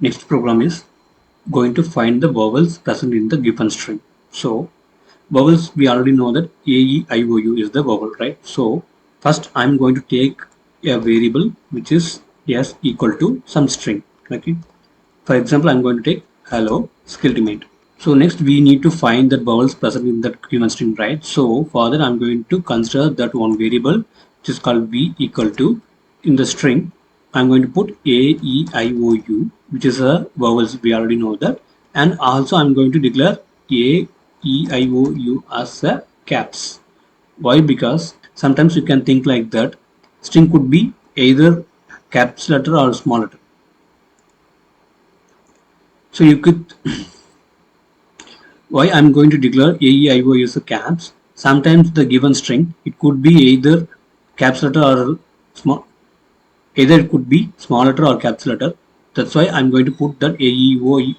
Next program is going to find the vowels present in the given string. So vowels, we already know that A, E, I, O, U is the vowel, right? So first I'm going to take a variable which is s equal to some string. Okay. For example, I'm going to take hello skilltimate. So next we need to find the vowels present in that given string, right? So for that I'm going to consider that one variable which is called v equal to, in the string I'm going to put a, e, I, o, u, which is a vowels, we already know that, and also I'm going to declare a, e, I, o, u as a caps. Why? Because sometimes you can think like that string could be either caps letter or small letter. So you could why I'm going to declare AEIO is a caps. Sometimes the given string, it could be either caps letter or small, either it could be small letter or caps letter. That's why I'm going to put that AEO.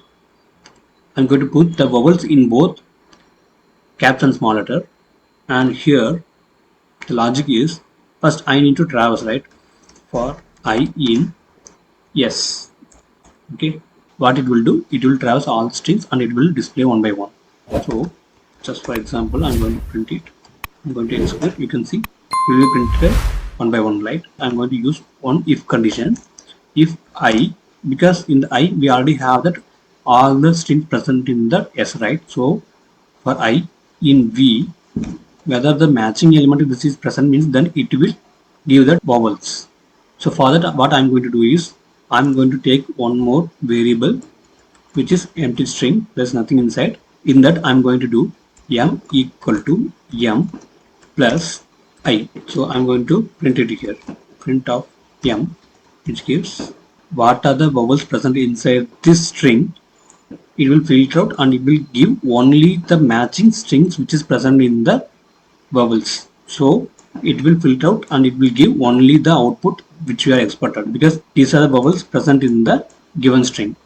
I'm going to put the vowels in both caps and small letter. And here the logic is, first I need to traverse, right? For I in yes. Okay. What it will do, it will traverse all strings and it will display one by one. So just for example, I'm going to print it. I'm going to execute. You can see we will print it one by one, right? I'm going to use one if condition. If I, because in the I we already have that all the strings present in the S, right? So for I in V, whether the matching element of this is present means then it will give that vowels. So for that what I'm going to do is I'm going to take one more variable which is empty string, there's nothing inside. In that I'm going to do m equal to m plus I. So I'm going to print it here. Print of m, which gives what are the vowels present inside this string. It will filter out and it will give only the matching strings which is present in the vowels. So it will filter out and it will give only the output which we are expected, because these are the vowels present in the given string.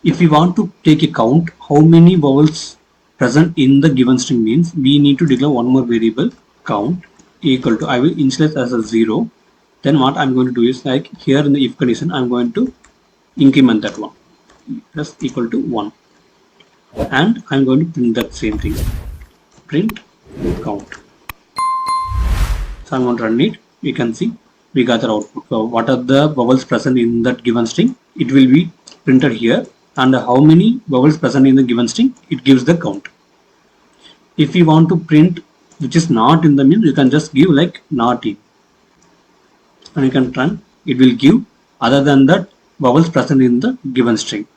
If we want to take a count how many vowels present in the given string means we need to declare one more variable count equal to, I will initialize as a 0. Then what I'm going to do is, like here in the if condition I'm going to increment that one plus equal to 1, and I'm going to print that same thing, print count. So I'm going to run it. You can see we got the output. So what are the vowels present in that given string? It will be printed here, and how many vowels present in the given string, it gives the count. If you want to print which is not in the means, you can just give like not in, and you can run. It will give other than that vowels present in the given string.